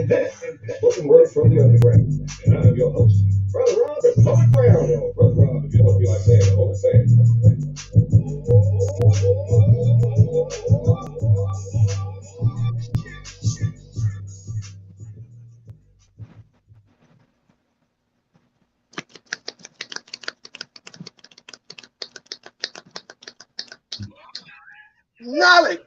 And this is Spoken Word from the Underground. And I'm your host, Brother Rob, the Poet Brown. Yo, Brother Rob, if you don't feel like saying the whole thing. Knowledge,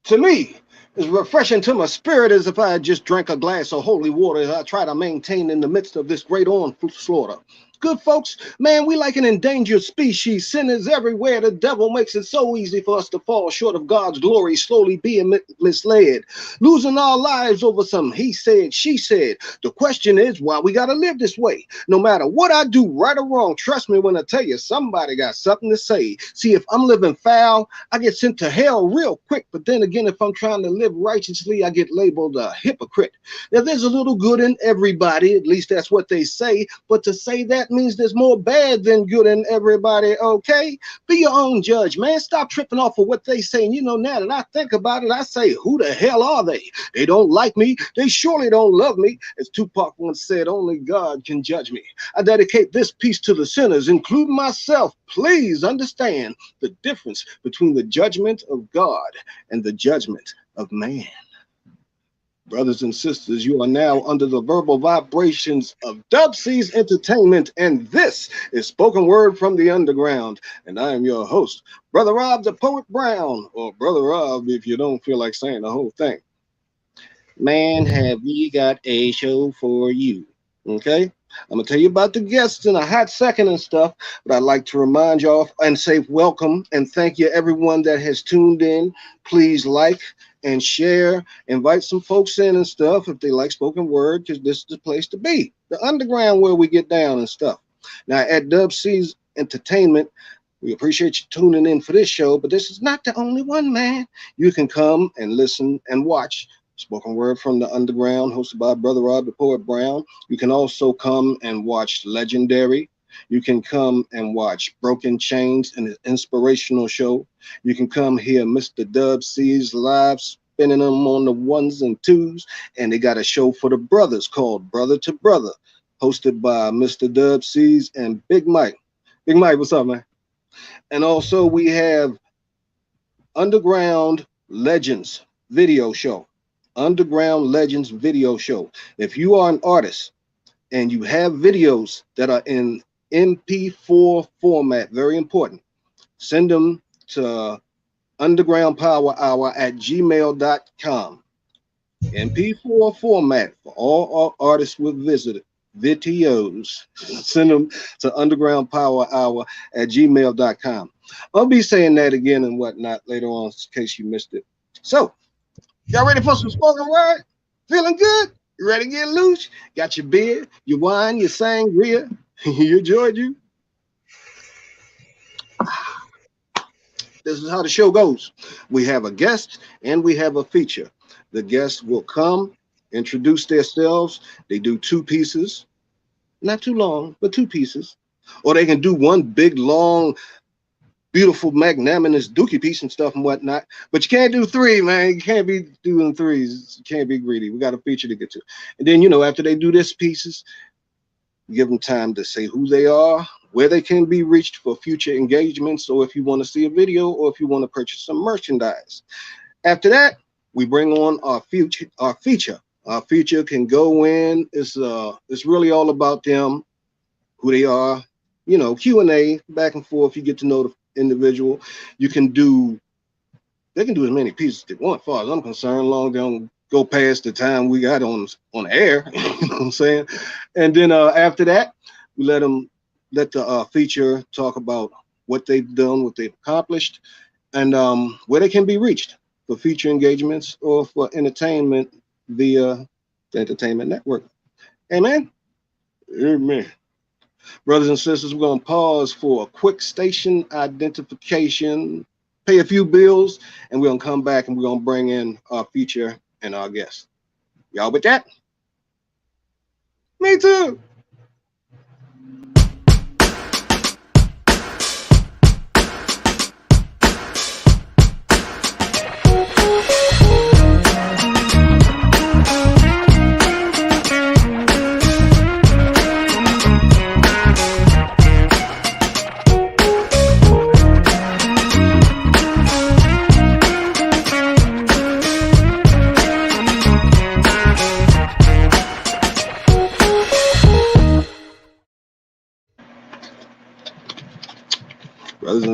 to me, is refreshing to my spirit as if I had just drank a glass of holy water as I try to maintain in the midst of this great onslaught. Good folks, man, we like an endangered species. Sin is everywhere. The devil makes it so easy for us to fall short of God's glory, slowly being misled, losing our lives over some he said, she said. The question is why we got to live this way. No matter what I do, right or wrong, trust me when I tell you, somebody got something to say. See, if I'm living foul, I get sent to hell real quick. But then again, if I'm trying to live righteously, I get labeled a hypocrite. Now, there's a little good in everybody, at least that's what they say. But to say that means there's more bad than good in everybody, okay? Be your own judge, man. Stop tripping off of what they say. And you know, now that I think about it, I say, who the hell are they? They don't like me. They surely don't love me. As Tupac once said, only God can judge me. I dedicate this piece to the sinners, including myself. Please understand the difference between the judgment of God and the judgment of man. Brothers and sisters, you are now under the verbal vibrations of S.W.F.T.U Entertainment, and this is Spoken Word from the Underground. And I am your host, Brother Rob, the Poet Brown, or Brother Rob if you don't feel like saying the whole thing. Man, have we got a show for you, okay? I'm going to tell you about the guests in a hot second and stuff, but I'd like to remind y'all and say welcome and thank you everyone that has tuned in. Please like and share, invite some folks in and stuff if they like spoken word, because this is the place to be, the underground where we get down and stuff. Now at S.W.F.T.U Entertainment, we appreciate you tuning in for this show, but this is not the only one, man. You can come and listen and watch Spoken Word from the Underground, hosted by Brother Rob, the Poet Brown. You can also come and watch Legendary. You can come and watch Broken Chains, an inspirational show. You can come hear Mr. S.W.F.T.U's live, spinning them on the ones and twos. And they got a show for the brothers called Brother to Brother, hosted by Mr. S.W.F.T.U's and Big Mike. Big Mike, what's up, man? And also we have Underground Legends video show. Underground Legends video show. If you are an artist and you have videos that are in MP4 format, very important, send them to undergroundpowerhour@gmail.com. MP4 format for all artists with videos. Send them to undergroundpowerhour@gmail.com. I'll be saying that again and whatnot later on in case you missed it. So, y'all ready for some spoken word? Feeling good? You ready to get loose? Got your beer, your wine, your sangria, your Georgia? This is how the show goes. We have a guest and we have a feature. The guest will come, introduce themselves. They do two pieces, not too long, but two pieces. Or they can do one big, long, beautiful, magnanimous dookie piece and stuff and whatnot. But you can't do three, man. You can't be doing threes. You can't be greedy. We got a feature to get to. And then, you know, after they do this pieces, give them time to say who they are, where they can be reached for future engagements, or if you want to see a video, or if you want to purchase some merchandise. After that, we bring on our feature. Our feature can go in. It's really all about them, who they are, you know, Q&A, back and forth. You get to know the individual. They can do as many pieces as they want, as far as I'm concerned, long as they don't go past the time we got on air. You know what I'm saying? And then after that, we let the feature talk about what they've done, what they've accomplished, and where they can be reached for future engagements or for entertainment via the entertainment network. Amen. Amen. Brothers and sisters, we're going to pause for a quick station identification, pay a few bills, and we're going to come back and we're going to bring in our feature and our guest. Y'all with that? Me too.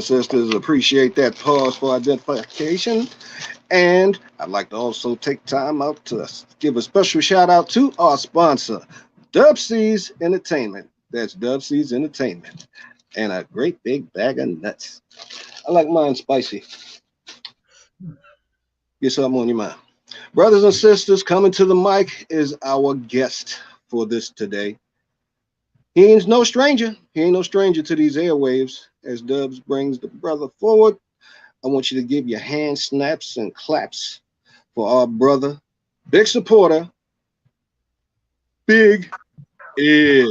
and sisters. Appreciate that pause for identification. And I'd like to also take time out to give a special shout out to our sponsor, Dubs's Entertainment. That's Dubs's Entertainment. And a great big bag of nuts. I like mine spicy. Get something on your mind. Brothers and sisters, coming to the mic is our guest for this today. He ain't no stranger. He ain't no stranger to these airwaves. As Dubs brings the brother forward, I want you to give your hand snaps and claps for our brother, big supporter, Big Ed.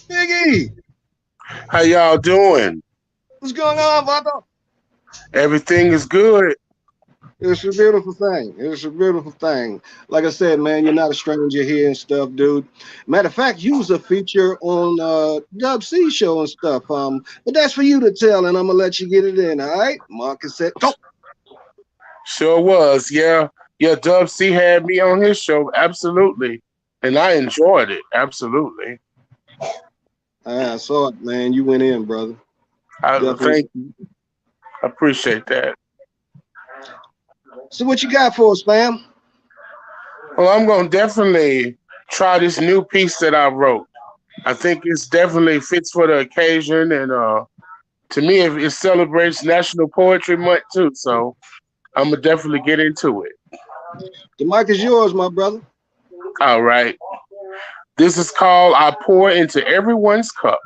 Big E, How y'all doing? what's going on, brother? Everything is good. It's a beautiful thing. It's a beautiful thing. Like I said, man, you're not a stranger here and stuff, dude. Matter of fact, you was a feature on Dub C show and stuff. But that's for you to tell, and I'm gonna let you get it in. All right, Marcus said, go. Sure was. Yeah. Yeah, Dub C had me on his show. Absolutely. And I enjoyed it. Absolutely. I saw it, man. You went in, brother. I Definitely. thank you. I appreciate that. So what you got for us, fam? Well, I'm going to definitely try this new piece that I wrote. I think it's definitely fits for the occasion. And to me, it celebrates National Poetry Month, too. So I'm going to definitely get into it. The mic is yours, my brother. All right. This is called I Pour Into Everyone's Cup.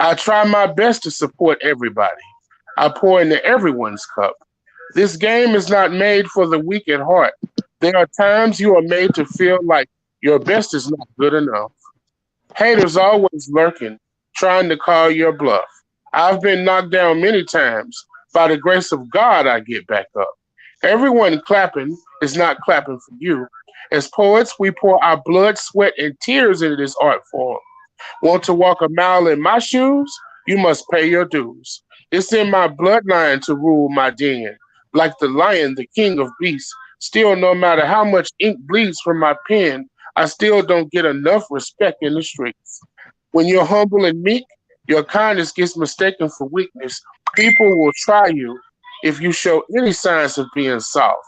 I try my best to support everybody. I pour into everyone's cup. This game is not made for the weak at heart. There are times you are made to feel like your best is not good enough. Haters always lurking, trying to call your bluff. I've been knocked down many times. By the grace of God, I get back up. Everyone clapping is not clapping for you. As poets, we pour our blood, sweat, and tears into this art form. Want to walk a mile in my shoes? You must pay your dues. It's in my bloodline to rule my den. Like the lion, the king of beasts. Still, no matter how much ink bleeds from my pen, I still don't get enough respect in the streets. When you're humble and meek, your kindness gets mistaken for weakness. People will try you if you show any signs of being soft.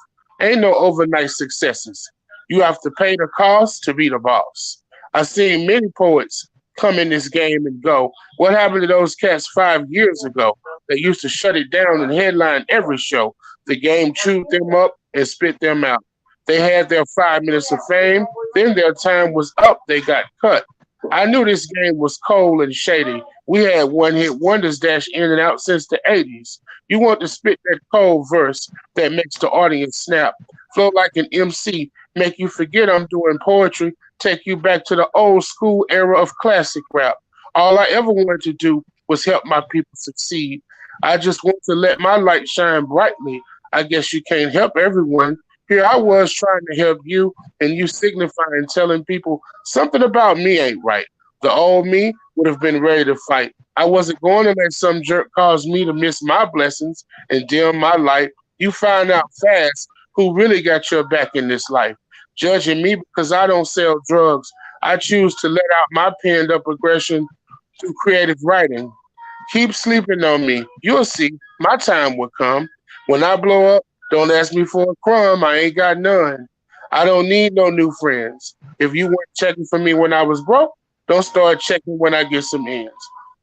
Ain't no overnight successes. You have to pay the cost to be the boss. I've seen many poets come in this game and go. What happened to those cats 5 years ago? They used to shut it down and headline every show. The game chewed them up and spit them out. They had their 5 minutes of fame, then their time was up, they got cut. I knew this game was cold and shady. We had one hit wonders dash in and out since the 80s. You want to spit that cold verse that makes the audience snap, flow like an MC, make you forget I'm doing poetry, take you back to the old school era of classic rap. All I ever wanted to do was help my people succeed. I just want to let my light shine brightly. I guess you can't help everyone. Here I was trying to help you, and you signifying telling people something about me ain't right. The old me would have been ready to fight. I wasn't going to let some jerk cause me to miss my blessings and dim my light. You find out fast who really got your back in this life. Judging me because I don't sell drugs. I choose to let out my penned up aggression through creative writing. Keep sleeping on me. You'll see. My time will come. When I blow up, don't ask me for a crumb. I ain't got none. I don't need no new friends. If you weren't checking for me when I was broke, don't start checking when I get some ends.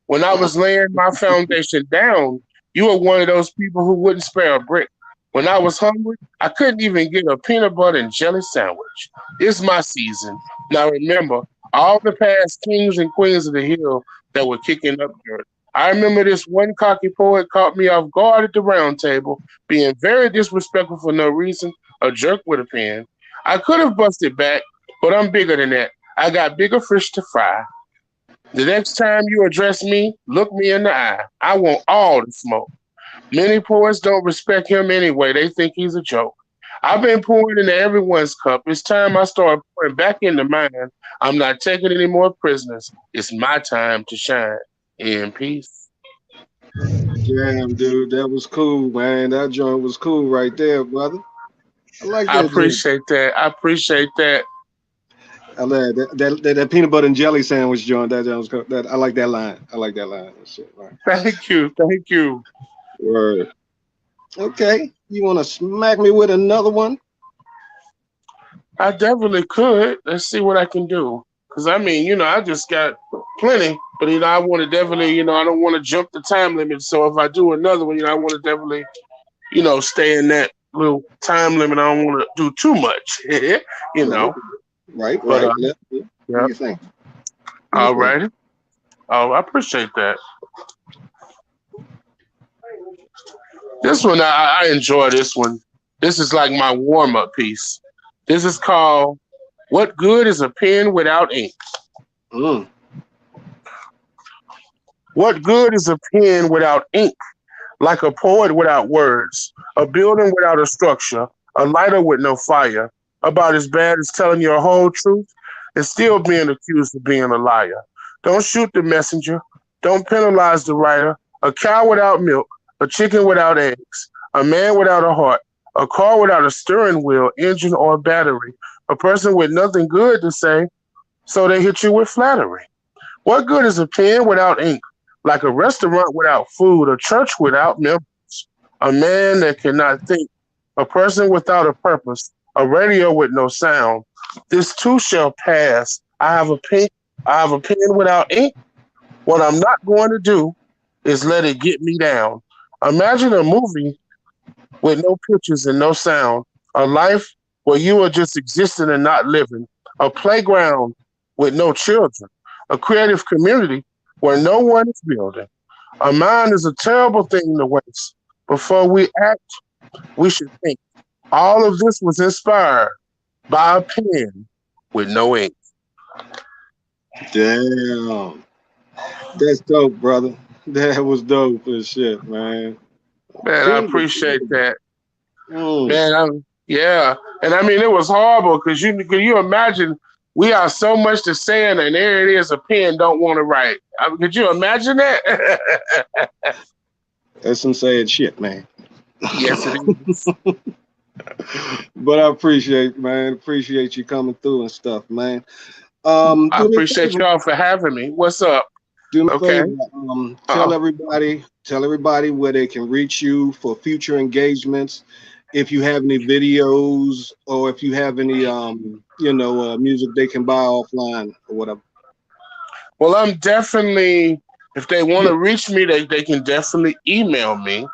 When I was laying my foundation down, you were one of those people who wouldn't spare a brick. When I was hungry, I couldn't even get a peanut butter and jelly sandwich. It's my season. Now remember, all the past kings and queens of the hill that were kicking up dirt. I remember this one cocky poet caught me off guard at the round table, being very disrespectful for no reason, a jerk with a pen. I could have busted back, but I'm bigger than that. I got bigger fish to fry. The next time you address me, look me in the eye. I want all the smoke. Many poets don't respect him anyway. They think he's a joke. I've been pouring into everyone's cup. It's time I start pouring back into mine. I'm not taking any more prisoners. It's my time to shine. In peace. Damn, dude, that was cool, man. That joint was cool right there, brother. I like I that joint. appreciate that. I appreciate that. I like that peanut butter and jelly sandwich joint. That was cool. That I like that line. I like that line. That shit, right. Thank you. Thank you. Word. Okay, you want to smack me with another one? I definitely could. Let's see what I can do. Because, I mean, I just got plenty. But, I want to definitely, I don't want to jump the time limit. So if I do another one, I want to definitely, stay in that little time limit. I don't want to do too much, Right, right, But, right. Do yeah. your thing. Do your All thing. righty. Oh, I appreciate that. This one, I enjoy this one. This is like my warm up piece. This is called What Good is a Pen Without Ink? Mm. What good is a pen without ink? Like a poet without words, a building without a structure, a lighter with no fire, about as bad as telling your whole truth and still being accused of being a liar. Don't shoot the messenger. Don't penalize the writer. A cow without milk, a chicken without eggs, a man without a heart, a car without a steering wheel, engine, or battery, a person with nothing good to say, so they hit you with flattery. What good is a pen without ink? Like a restaurant without food, a church without members, a man that cannot think, a person without a purpose, a radio with no sound. This too shall pass. I have a pen without ink. What I'm not going to do is let it get me down. Imagine a movie with no pictures and no sound, a life where you are just existing and not living, a playground with no children, a creative community where no one is building. A mind is a terrible thing to waste. Before we act, we should think. All of this was inspired by a pen with no ink. Damn, that's dope, brother. That was dope as shit, man. Man, I Pen appreciate with that. mm. Man, yeah. And I mean, it was horrible because can you imagine we have so much to say and there it is, a pen don't want to write. I mean, could you imagine that? That's some sad shit, man. Yes, it is. But I appreciate, man. Appreciate you coming through and stuff, man. I Do me a appreciate favor. y'all for having me. What's up? Do me a Okay. favor. Uh, Tell everybody where they can reach you for future engagements. If you have any videos or if you have any, music they can buy offline or whatever. well, I'm definitely, if they want to reach me, they can definitely email me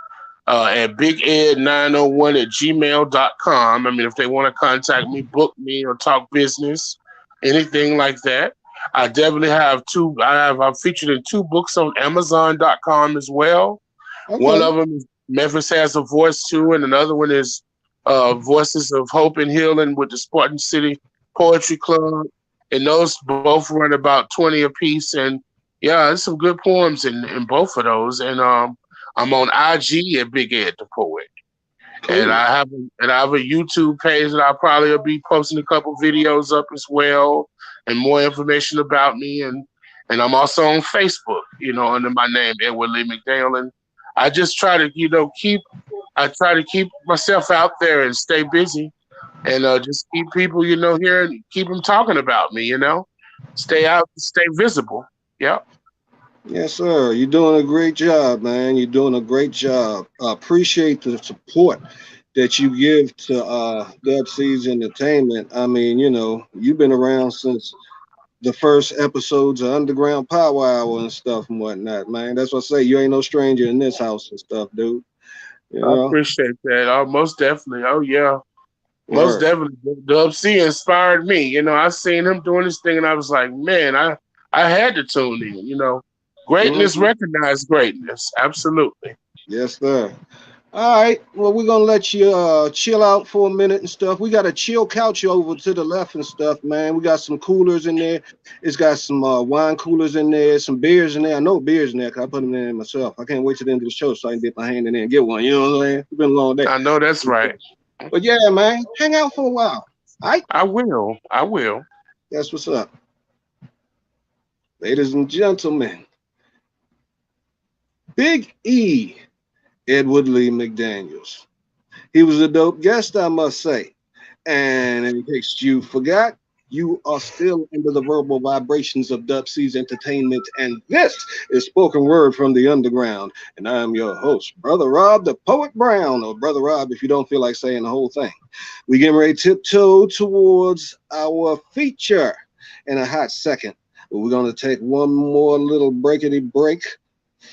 at biged901 at gmail.com. I mean, if they want to contact me, book me, or talk business, anything like that. I definitely have I'm featured in two books on Amazon.com as well. One Okay. of them is Memphis Has a Voice Too, and another one is Voices of Hope and Healing with the Spartan City Poetry Club. And those both run about 20 apiece. And yeah, there's some good poems in both of those. And I'm on IG at Big Ed the Poet. And Cool. I have a YouTube page that I'll probably be posting a couple videos up as well and more information about me. And I'm also on Facebook, under my name, Edward Lee McDaniel. And I just try to, keep myself out there and stay busy and just keep people, here and keep them talking about me. Stay out, stay visible. Yeah. Yes, sir. You're doing a great job, man. You're doing a great job. I appreciate the support that you give to Dub Entertainment. I mean, you've been around since the first episodes of Underground Power Hour and stuff and whatnot, man. That's what I say. You ain't no stranger in this house and stuff, dude. You I know? appreciate that. Oh, most definitely. Oh, yeah. Most Word. definitely. Dub C inspired me. I seen him doing this thing and I was like, man, I had to tune in. Greatness Mhm. recognize greatness. Absolutely. Yes, sir. All right. Well, we're gonna let you chill out for a minute and stuff. We got a chill couch over to the left and stuff, man. We got some coolers in there. It's got some wine coolers in there, some beers in there. I know beers in there because I put them in there myself. I can't wait to the end of the show so I can dip my hand in there and get one. You know what I'm saying? It's been a long day. I know that's right. But yeah, man, hang out for a while. All right. I will. I will. That's what's up. Ladies and gentlemen, Big E, Edward Lee McDaniels. He was a dope guest, I must say. And in case you forgot, you are still under the verbal vibrations of Dub C's Entertainment, and this is Spoken Word from the Underground. And I'm your host, Brother Rob, the Poet Brown, or Brother Rob if you don't feel like saying the whole thing. We getting ready to tiptoe towards our feature in a hot second. But we're going to take one more little breakity break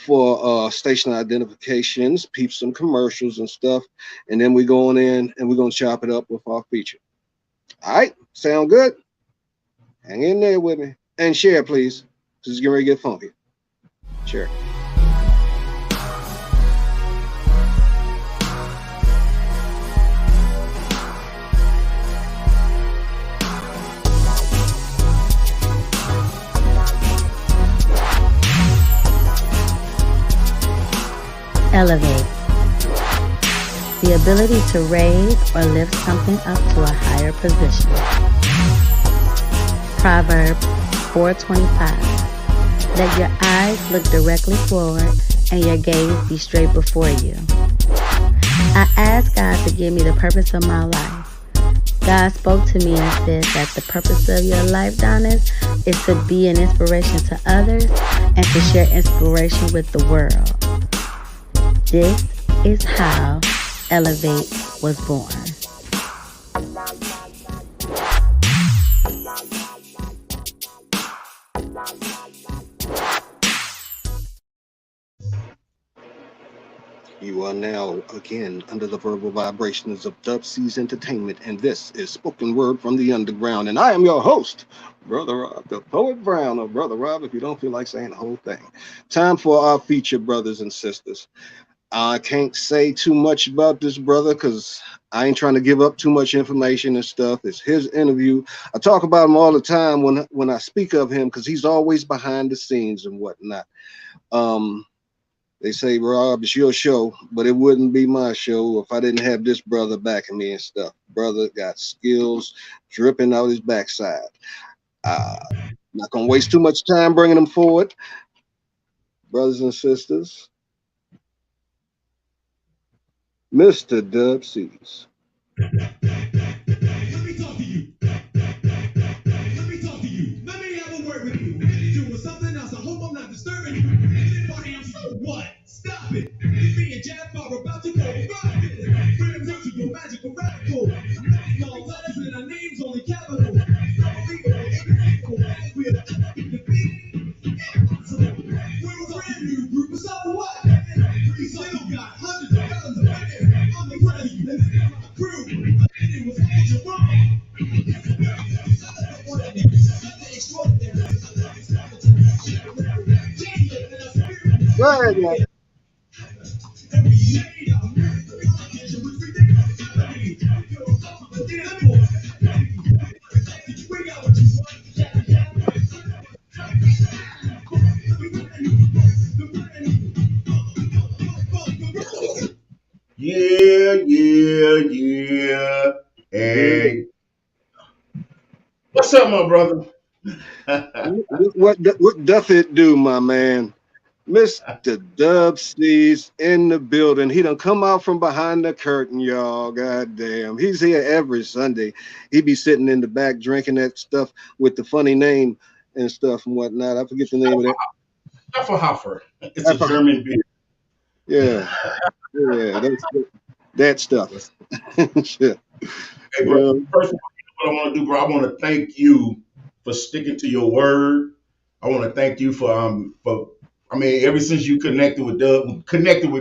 for station identifications, peep some commercials and stuff, and then we going in and we're gonna chop it up with our feature. All right, sound good? Hang in there with me and share, please. This is getting ready to get funky. Share. Elevate. The ability to raise or lift something up to a higher position. Proverbs 4:25. Let your eyes look directly forward and your gaze be straight before you. I asked God to give me the purpose of my life. God spoke to me and said that the purpose of your life, Donis, is to be an inspiration to others and to share inspiration with the world. This is how Elevate was born. You are now again under the verbal vibrations of Dub C's Entertainment, and this is Spoken Word from the Underground. And I am your host, Brother Rob, the Poet Brown, or Brother Rob if you don't feel like saying the whole thing. Time for our feature, brothers and sisters. I can't say too much about this brother because I ain't trying to give up too much information and stuff. It's his interview. I talk about him all the time when I speak of him because he's always behind the scenes and whatnot. They say, Rob, it's your show, but it wouldn't be my show if I didn't have this brother backing me and stuff. Brother got skills dripping out his backside. Not gonna waste too much time bringing him forward, brothers and sisters. Mr. Dub C's. Let me talk to you. Let me talk to you. Let me have a word with you. You're doing something else. I hope I'm not disturbing you. If I am, so what? Stop it. Me and Jeff are about to go rock it. We're about to go magical radical. No letters in our names, only capital. Unbelievable, inconceivable. We're defeated. Impossible. We're a brand new group. So what? We still got hundreds of guns of fire. I'm the president. This is my crew. It was all wrong. Go ahead, man. Yeah. Hey, what's up, my brother? What doth it do, my man? Mr. Dub C's in the building. He done come out from behind the curtain, y'all. God damn. He's here every Sunday. He be sitting in the back drinking that stuff with the funny name and stuff and whatnot. I forget the name of that. Hafer. It's a German beer. Yeah. Yeah, that stuff. Shit. Hey, bro, first of all, what I want to do, bro, I want to thank you for sticking to your word. I want to thank you for I mean, ever since you connected with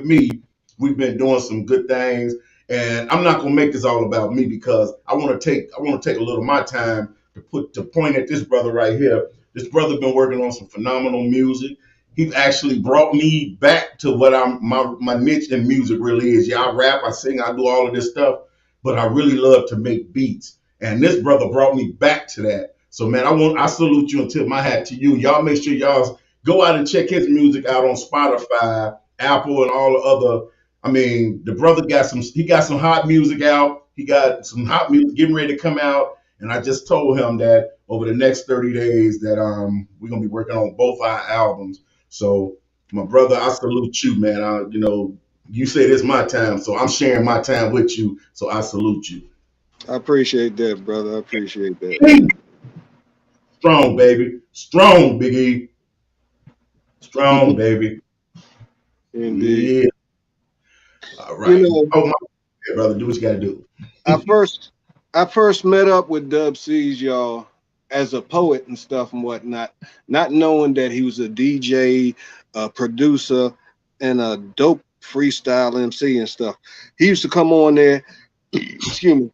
me, we've been doing some good things. And I'm not gonna make this all about me because I want to take a little of my time to point at this brother right here. This brother been working on some phenomenal music. He actually brought me back to what my niche in music really is. Yeah, I rap, I sing, I do all of this stuff, but I really love to make beats. And this brother brought me back to that. So man, I salute you and tip my hat to you. Y'all make sure y'all go out and check his music out on Spotify, Apple, and all the other. I mean, the brother got some hot music out. He got some hot music getting ready to come out. And I just told him that over the next 30 days that we're gonna be working on both our albums. So My brother, I salute you, man. You say this my time, so I'm sharing my time with you. So I salute you. I appreciate that, brother. I appreciate that. Strong, baby. Strong, Big E. Strong, baby. Indeed. Yeah. All You right. know, Oh, my bad, brother. Do what you got to do. I first I first met up with Dub C's, y'all, as a poet and stuff and whatnot, not knowing that he was a DJ, a producer, and a dope freestyle MC and stuff. He used to come on there, excuse me,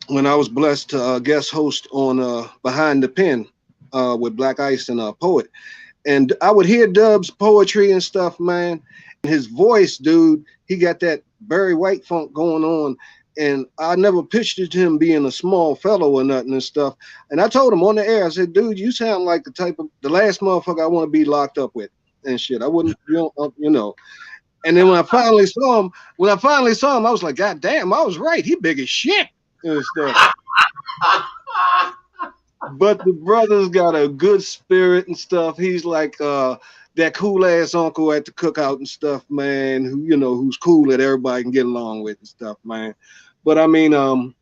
when I was blessed to guest host on Behind the Pen with Black Ice and Poet. And I would hear Dub's poetry and stuff, man. And his voice, dude, he got that Barry White funk going on. And I never pictured him being a small fellow or nothing and stuff. And I told him on the air, I said, dude, you sound like the last motherfucker I want to be locked up with and shit. I wouldn't, you know. And then when I finally saw him, I was like, God damn, I was right. He big as shit and stuff. But the brother's got a good spirit and stuff. He's like that cool ass uncle at the cookout and stuff, man, who's cool that everybody can get along with and stuff, man. But I mean,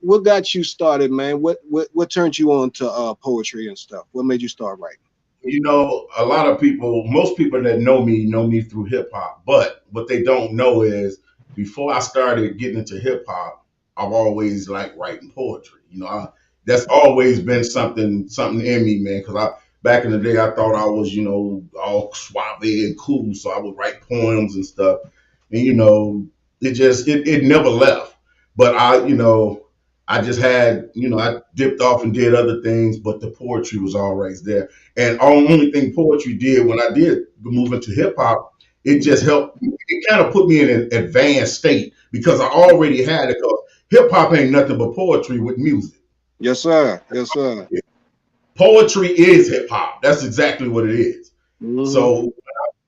what got you started, man? What turned you on to poetry and stuff? What made you start writing? A lot of people, most people that know me through hip hop. But what they don't know is before I started getting into hip hop, I've always liked writing poetry. That's always been something in me, man. Because I back in the day, I thought I was, all suave and cool, so I would write poems and stuff. And it never left. But I just had, I dipped off and did other things, but the poetry was always there. And only thing poetry did when I did move into hip hop, it just helped. It kind of put me in an advanced state because I already had it. Because hip hop ain't nothing but poetry with music. Yes, sir. Yes, sir. Poetry is hip hop. That's exactly what it is. Hmm. So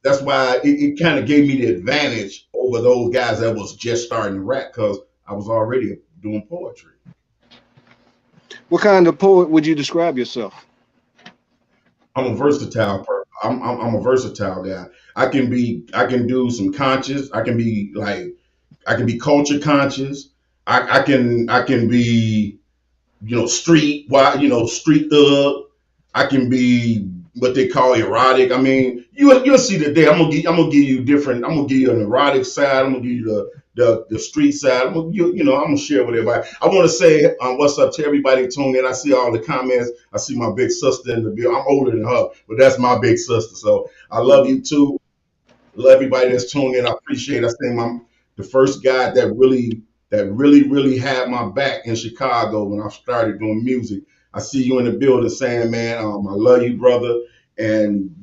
that's why it kind of gave me the advantage over those guys that was just starting to rap because I was already doing poetry. What kind of poet would you describe yourself? I'm a versatile person. I'm a versatile guy. I can do some conscious. I can be culture conscious. I can be street wide, street thug. I can be what they call erotic. I mean, you'll see today. I'm gonna give you different. I'm gonna give you an erotic side. I'm gonna give you the street side. I'm gonna share with everybody. I want to say what's up to everybody tuning in. I see all the comments. I see my big sister in the bill. I'm older than her, but that's my big sister. So I love you too. Love everybody that's tuned in. I appreciate it. I think I'm the first guy that really had my back in Chicago when I started doing music. I see you in the building saying, man, I love you, brother. And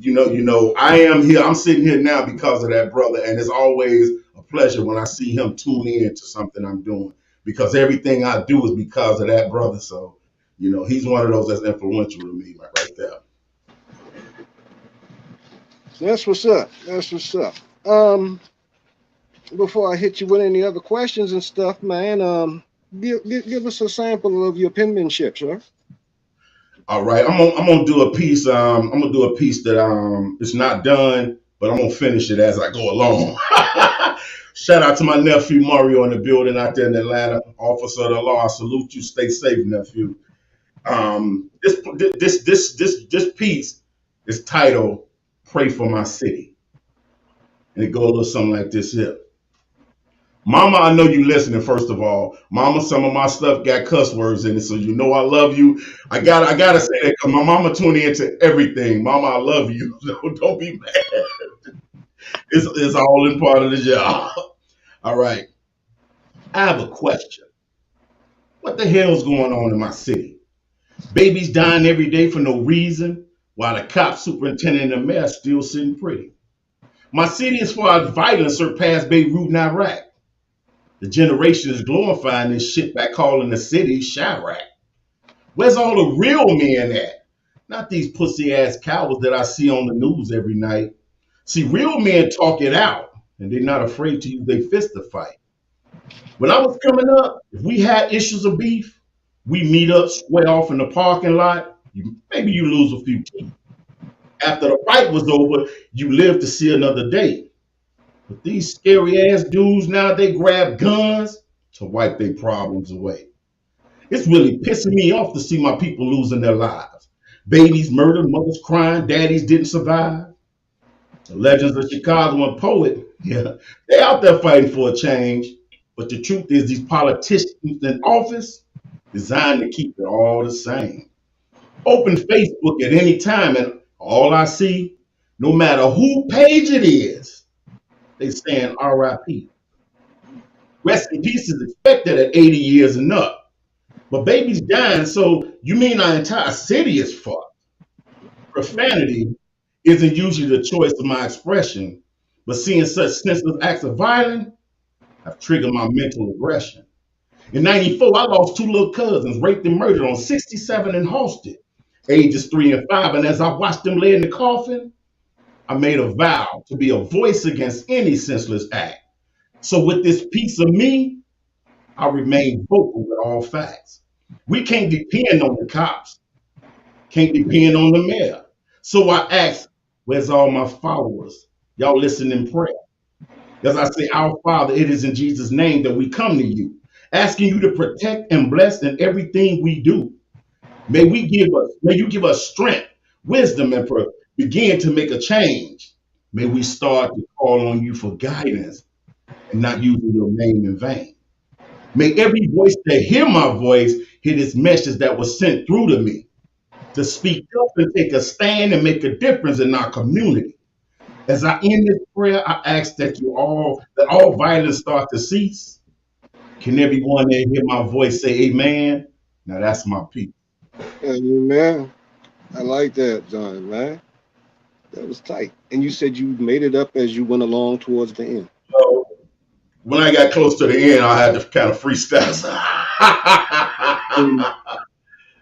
I am here. I'm sitting here now because of that brother. And it's always a pleasure when I see him tune in to something I'm doing because everything I do is because of that brother. So, he's one of those that's influential to me right there. That's what's up. That's what's up. Um, Before I hit you with any other questions and stuff, man, give us a sample of your penmanship, sir. All right, I'm gonna do a piece. I'm gonna do a piece that it's not done, but I'm gonna finish it as I go along. Shout out to my nephew Mario in the building out there in Atlanta, officer of the law. I salute you. Stay safe, nephew. This piece is titled "Pray for My City," and it goes a little something like this here. Mama, I know you listening. First of all, Mama, some of my stuff got cuss words in it, so I love you. I gotta say that because my mama tuning into everything. Mama, I love you. So don't be mad. It's all in part of the job. All right. I have a question. What the hell's going on in my city? Babies dying every day for no reason, while the cop, superintendent, and the mayor still sitting pretty. My city, as far as violence, surpassed Beirut and Iraq. The generation is glorifying this shit by calling the city Chirac. Where's all the real men at? Not these pussy ass cowards that I see on the news every night. See, real men talk it out, and they're not afraid to use their fist to fight. When I was coming up, if we had issues of beef, we meet up, square off in the parking lot. Maybe you lose a few teeth. After the fight was over, you lived to see another day. But these scary ass dudes now, they grab guns to wipe their problems away. It's really pissing me off to see my people losing their lives. Babies murdered, mothers crying, daddies didn't survive. The legends of Chicago and poet, yeah, they out there fighting for a change. But the truth is, these politicians in office designed to keep it all the same. Open Facebook at any time, and all I see, no matter who page it is, they saying RIP. Rest in peace is expected at 80 years and up. But babies dying, so you mean our entire city is fucked? Profanity isn't usually the choice of my expression, but seeing such senseless acts of violence have triggered my mental aggression. In 94, I lost two little cousins, raped and murdered on 67 and Halsted, ages 3 and 5. And as I watched them lay in the coffin, I made a vow to be a voice against any senseless act. So with this piece of me, I remain vocal with all facts. We can't depend on the cops, can't depend on the mayor. So I ask, where's all my followers? Y'all listen in prayer. As I say, our Father, it is in Jesus' name that we come to you, asking you to protect and bless in everything we do. May you give us strength, wisdom, and begin to make a change. May we start to call on you for guidance and not using your name in vain. May every voice that hear my voice hear this message that was sent through to me to speak up and take a stand and make a difference in our community. As I end this prayer, I ask that all violence start to cease. Can everyone that hear my voice say amen? Now that's my piece. Amen. I like that, John, man. That was tight. And you said you made it up as you went along towards the end. So when I got close to the end, I had to kind of freestyle. And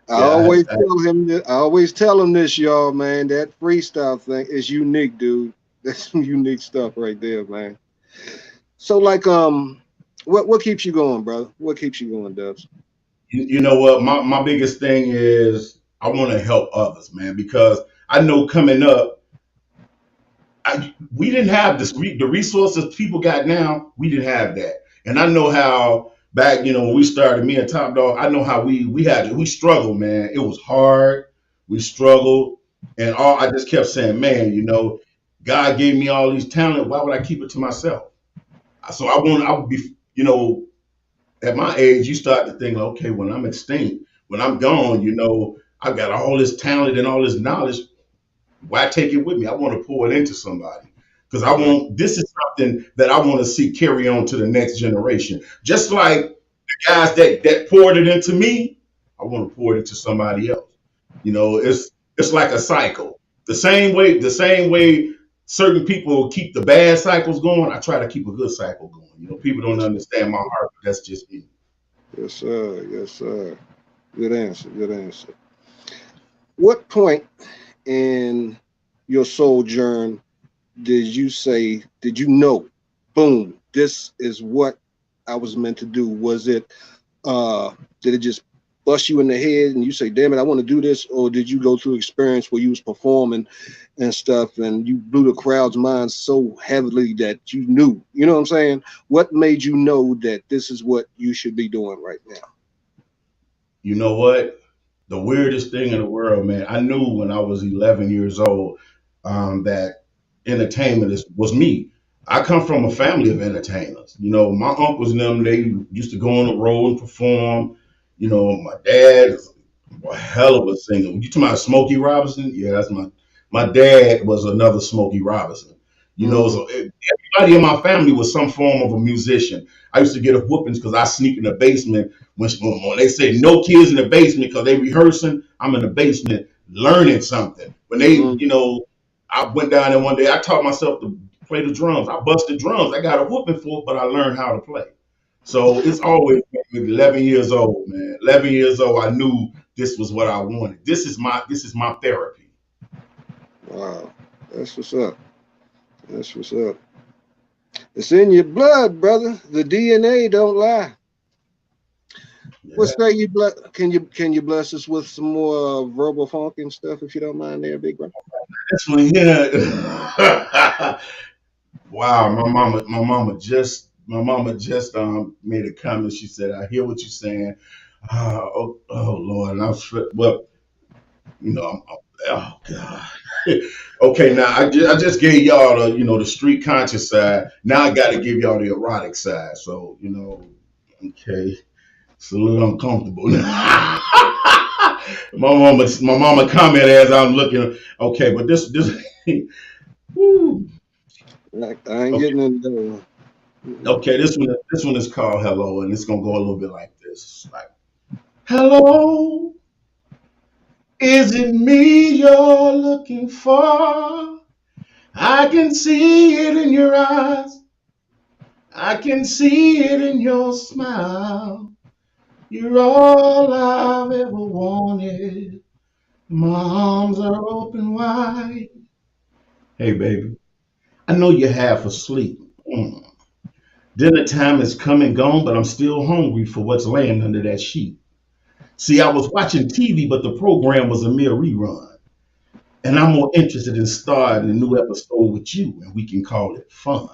I Yeah, always tell him this, I always tell him this, y'all, man. That freestyle thing is unique, dude. That's some unique stuff right there, man. So like what keeps you going, brother? What keeps you going, Dubs? you know what? My biggest thing is I want to help others, man, because I know coming up, we didn't have the resources people got now. We didn't have that, and I know how back, when we started, me and Top Dog. I know how we struggled, man. It was hard. We struggled, and all I just kept saying, man, God gave me all these talent. Why would I keep it to myself? So I would be, at my age, you start to think, okay, when I'm extinct, when I'm gone, I've got all this talent and all this knowledge. Why take it with me? I want to pour it into somebody because Right. this is something that I want to see carry on to the next generation. Just like the guys that poured it into me, I want to pour it into somebody else. It's like a cycle. The same way certain people keep the bad cycles going, I try to keep a good cycle going. People don't Yes, understand my heart, but that's just me. yes, sir. Yes, sir. Good answer. Good answer. What point in your sojourn did you know, boom, this is what I was meant to do? Was it uh did it just bust you in the head and you say, damn it, I want to do this? Or did you go through experience where you was performing and stuff and you blew the crowd's mind so heavily that you knew, you know what I'm saying? What made you know that this is what you should be doing right now? You know what? The weirdest thing in the world, man. I knew when I was 11 years old that entertainment was me. I come from a family of entertainers. My uncles and them, they used to go on the road and perform. My dad is a hell of a singer. You talking about Smokey Robinson? Yeah, that's my dad was another Smokey Robinson. Mm-hmm. So everybody in my family was some form of a musician. I used to get a whoopings because I sneak in the basement when they say no kids in the basement because they rehearsing. I'm in the basement learning something. When I went down there one day. I taught myself to play the drums. I busted drums. I got a whooping for it, but I learned how to play. So it's always been 11 years old, man. 11 years old, I knew this was what I wanted. This is my therapy. Wow. That's what's up. That's what's up. It's in your blood, brother. The DNA don't lie. What Yeah. say you bless? Can you bless us with some more verbal funk and stuff if you don't mind, there, big bro? This one here. Wow, my mama just made a comment. She said, "I hear what you're saying." Oh Lord, and I was well, oh God. Okay, now I just gave y'all the street conscious side. Now I got to give y'all the erotic side. So okay, it's a little uncomfortable. my mama commented as I'm looking. Okay, but this. Woo. Like, I ain't Okay, getting into that. okay, this one is called Hello, and it's gonna go a little bit like this. Like, hello, is it me you're looking for? I can see it in your eyes. I can see it in your smile. You're all I've ever wanted. My arms are open wide. Hey, baby, I know you're half asleep. Mm. Dinner time is come and gone, but I'm still hungry for what's laying under that sheet. See, I was watching TV, but the program was a mere rerun. And I'm more interested in starting a new episode with you, and we can call it fun.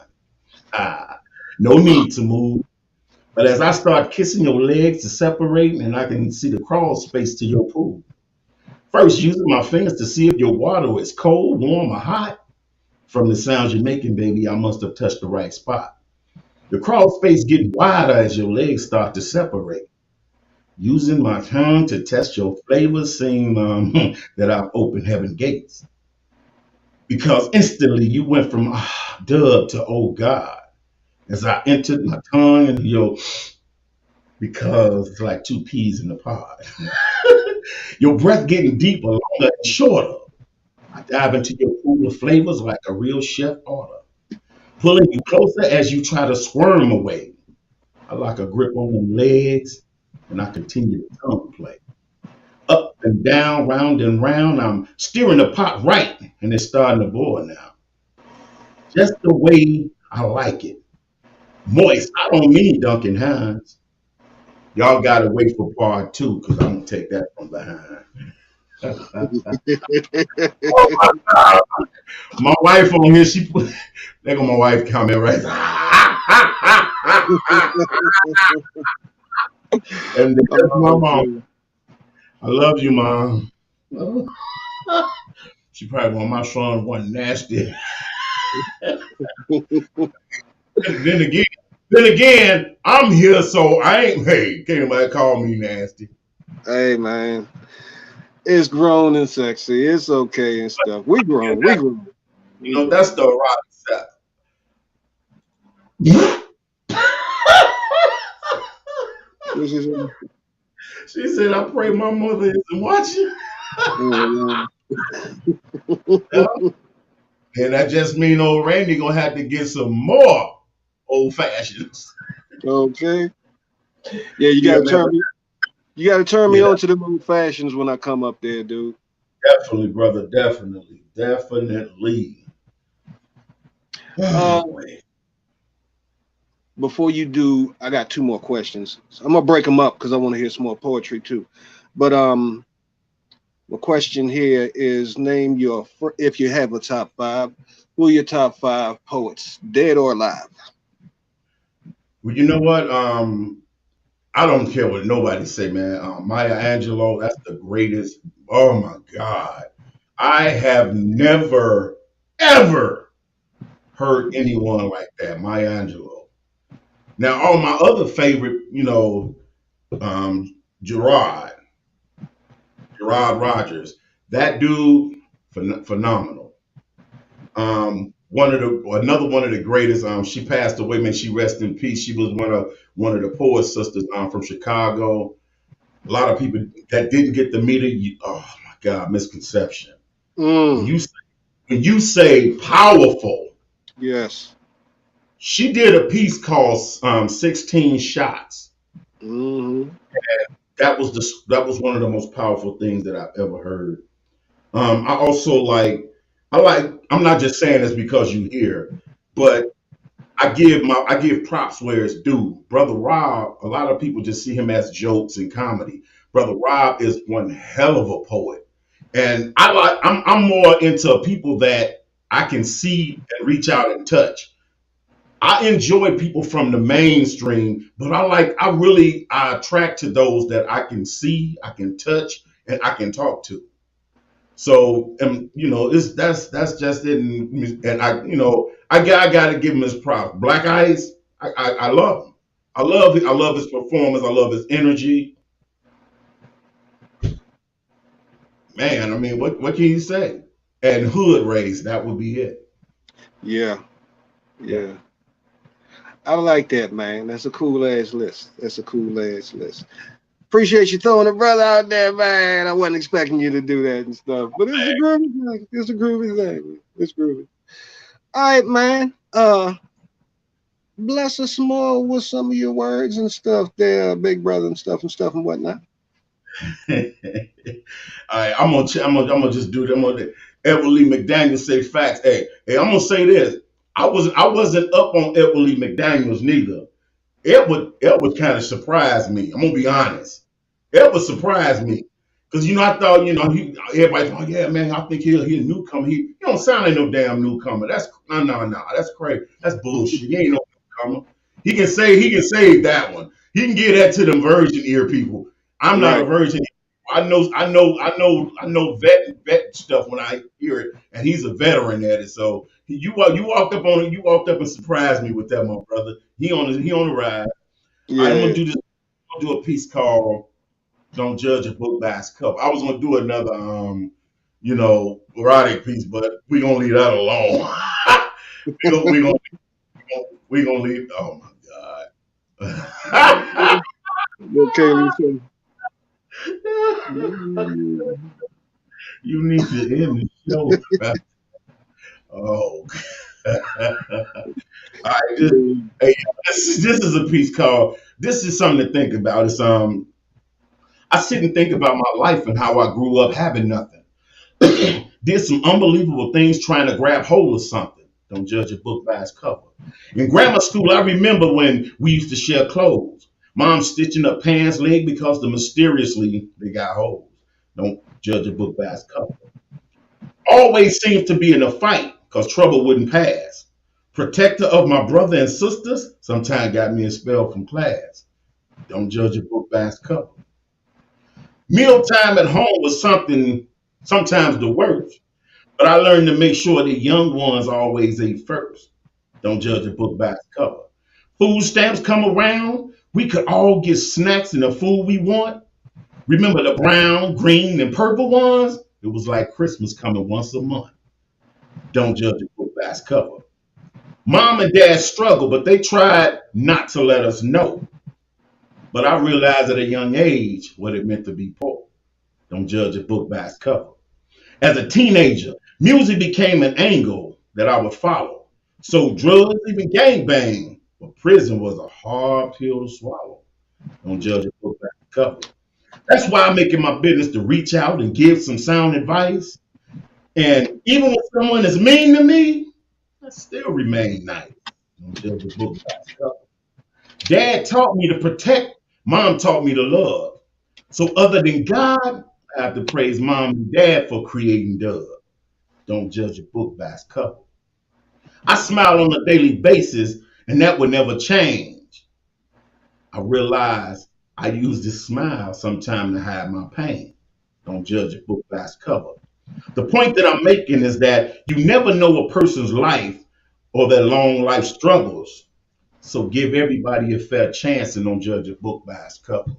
Ah, no need to move. But as I start kissing your legs to separate, and I can see the crawl space to your pool. First, using my fingers to see if your water is cold, warm, or hot. From the sounds you're making, baby, I must have touched the right spot. The crawl space getting wider as your legs start to separate. Using my tongue to test your flavors, seeing that I've opened heaven gates. Because instantly you went from dub to oh God as I entered my tongue and your because it's like two peas in the pod. Your breath getting deeper, longer, and shorter. I dive into your pool of flavors like a real chef order, pulling you closer as you try to squirm away. I like a grip on them legs, and I continue to tongue play. Up and down, round and round, I'm steering the pot right, and it's starting to boil now. Just the way I like it. Moist, I don't mean Duncan Hines. Y'all gotta wait for part two, because I'm gonna take that from behind. Oh my God. My wife on here, she put, there go my wife comment right. And there's my mom. Okay. I love you, mom. She probably want my son one nasty. then again, then again, I'm here, so I ain't. Hey, can't nobody call me nasty. Hey, man. It's grown and sexy. It's okay and stuff. We Yeah, grown. We grown. We that's grown. the erotic side. This is She said, "I pray my mother isn't watching." mm, And that just mean old Randy gonna have to get some more old fashions. okay. Yeah, you Yeah, gotta man. turn me. You gotta turn me Yeah, on to the old fashions when I come up there, dude. definitely, brother. Definitely, definitely. Uh, Oh, man. Before you do, I got two more questions. So I'm gonna break them up because I want to hear some more poetry too. But the question here is: name your if you have a top five. Who are your top five poets, dead or alive? Well, you know what? I don't care what nobody say, man. Maya Angelou, that's the greatest. Oh my God, I have never ever heard anyone like that, Maya Angelou. Now, all my other favorite, um, Gerard, Gerard Rogers, that dude, phenomenal. One of the another one of the greatest. She passed away. Man, she rest in peace. She was one of the poet sisters from Chicago. A lot of people that didn't get to meet her. Oh my God, misconception. When Mm, you when you say powerful, yes. she did a piece called 16 Shots. Hmm. That was one of the most powerful things that I've ever heard. I also like I'm not just saying this because you here, but I give props where it's due. Brother Rob, a lot of people just see him as jokes and comedy. Brother Rob is one hell of a poet. And I'm more into people that I can see and reach out and touch. I enjoy people from the mainstream, but I attract to those that I can see, I can touch, and I can talk to. So, and it's that's just it. And I got to give him his props. Black Ice, I love him. I love his performance. I love his energy. Man, I mean, what can you say? And Hood Race, that would be it. Yeah, Yeah. yeah. I like that, man. That's a cool ass list. That's a cool ass list. Appreciate you throwing a brother out there, man. I wasn't expecting you to do that and stuff, but it's a groovy thing. It's a groovy thing. It's groovy. All right, man. Bless us more with some of your words and stuff there, big brother and stuff and whatnot. All right, I'm gonna just do them. Edward Lee McDaniel say facts. Hey, I'm gonna say this. I wasn't up on Edward Lee McDaniel's neither. Edward kind of surprised me. I'm gonna be honest. Edward surprised me because I thought everybody thought, yeah, man, I think he a newcomer. He don't sound like no damn newcomer. That's no, that's crazy. That's bullshit. He ain't no newcomer. He can save that one. He can give that to them virgin ear people. I'm not a Right. virgin. I know vet stuff when I hear it, and he's a veteran at it. So you walked up on it. You walked up and surprised me with that, my brother. He on the ride. All right, I'm gonna Yeah. do this. I'm gonna do a piece called "Don't Judge a Book by Its Cover." I was gonna do another erotic piece, but we gonna leave that alone. we gonna leave. Oh my god. What Kaylee say? You need to end the show. Oh. I just, hey, this is a piece called. This is something to think about. It's I sit and think about my life and how I grew up having nothing. Did some unbelievable things trying to grab hold of something. Don't judge a book by its cover. In grammar school, I remember when we used to share clothes. Mom stitching up pants leg because mysteriously they got holes. Don't judge a book by its cover. Always seems to be in a fight because trouble wouldn't pass. Protector of my brother and sisters, sometimes got me expelled from class. Don't judge a book by its cover. Mealtime at home was sometimes the worst, but I learned to make sure the young ones always ate first. Don't judge a book by its cover. Food stamps come around, we could all get snacks and the food we want. Remember the brown, green, and purple ones? It was like Christmas coming once a month. Don't judge a book by its cover. Mom and dad struggled, but they tried not to let us know. But I realized at a young age what it meant to be poor. Don't judge a book by its cover. As a teenager, music became an angle that I would follow. So drugs, even gangbang, but prison was a hard pill to swallow. Don't judge a book by its cover. That's why I make it my business to reach out and give some sound advice. And even when someone is mean to me, I still remain nice. Don't judge a book by its cover. Dad taught me to protect, mom taught me to love. So other than God, I have to praise mom and dad for creating Dub. Don't judge a book by its cover. I smile on a daily basis, and that would never change. I realize I use this smile sometimes to hide my pain. Don't judge a book by its cover. The point that I'm making is that you never know a person's life or their long life struggles. So give everybody a fair chance and don't judge a book by its cover.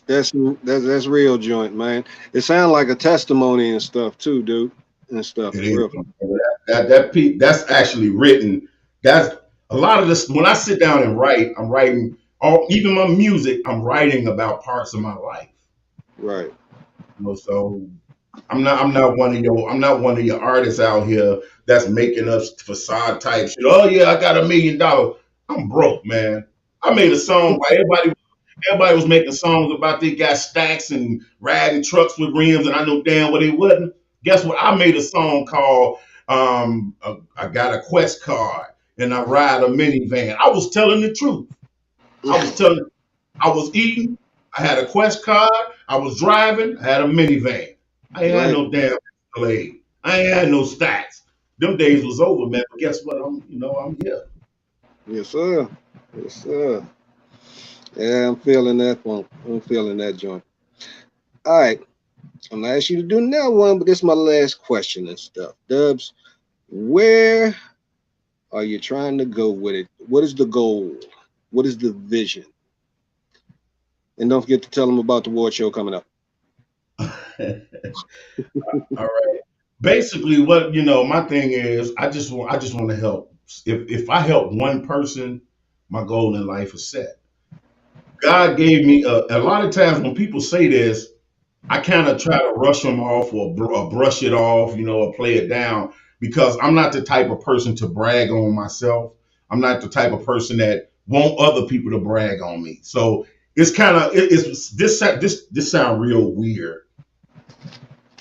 That's real joint, man. It sounds like a testimony and stuff too, dude, and stuff It for is. real. That's actually written. That's a lot of this. When I sit down and write, I'm writing all, even my music. I'm writing about parts of my life. Right. So I'm not one of your artists out here that's making up facade type shit. Oh yeah, I got $1 million. I'm broke, man. I made a song where everybody was making songs about they got stacks and riding trucks with rims, and I know damn well they wasn't. Guess what? I made a song called I Got a Quest Card and I Ride a Minivan. I was telling the truth. I was telling I was eating. I had a Quest card. I was driving, I had a minivan. I ain't had Right. no damn Escalade. I ain't had no stacks. Them days was over, man. But guess what? I'm here. Yes, sir. Yes, sir. Yeah, I'm feeling that one. I'm feeling that joint. All right. I'm gonna ask you to do another one, but this is my last question and stuff. Dubs, where are you trying to go with it? What is the goal? What is the vision? And don't forget to tell them about the award show coming up. All right. Basically, what my thing is, I just want to help. If I help one person, my goal in life is set. God gave me a lot of times when people say this, I kind of try to rush them off or brush it off, or play it down because I'm not the type of person to brag on myself. I'm not the type of person that want other people to brag on me. So it's kind of it's this sound real weird.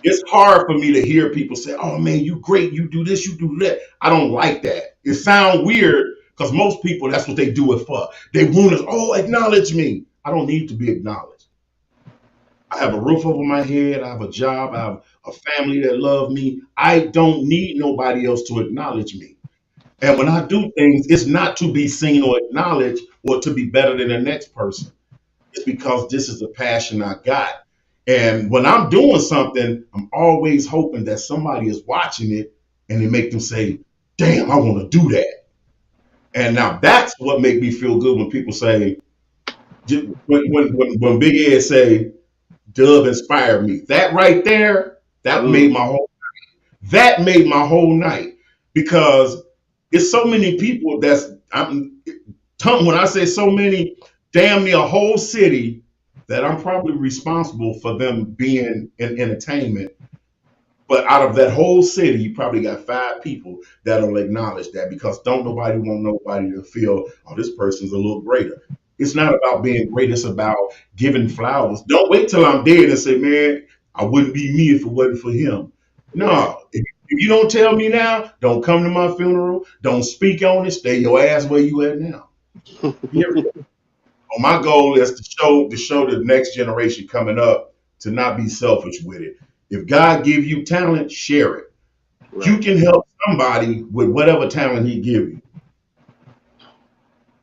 It's hard for me to hear people say, "Oh man, you great, you do this, you do that." I don't like that. It sounds weird because most people that's what they do it for. They want us, oh, acknowledge me. I don't need to be acknowledged. I have a roof over my head. I have a job. I have a family that love me. I don't need nobody else to acknowledge me. And when I do things, it's not to be seen or acknowledged or to be better than the next person. It's because this is a passion I got. And when I'm doing something, I'm always hoping that somebody is watching it and it make them say, damn, I want to do that. And now that's what make me feel good when people say, when Big Ed say, Dub inspired me. That right there, that Mm, made my whole that made my whole night because it's so many people when I say so many, damn near a whole city that I'm probably responsible for them being in entertainment. But out of that whole city, you probably got 5 people that'll acknowledge that because don't nobody want nobody to feel, oh, this person's a little greater. It's not about being great, it's about giving flowers. Don't wait till I'm dead and say, man, I wouldn't be me if it wasn't for him. right. No, if you don't tell me now, don't come to my funeral, don't speak on it, stay your ass where you at now. Period. Well, my goal is to show the next generation coming up to not be selfish with it. If God give you talent, share it. You Right. can help somebody with whatever talent He give you.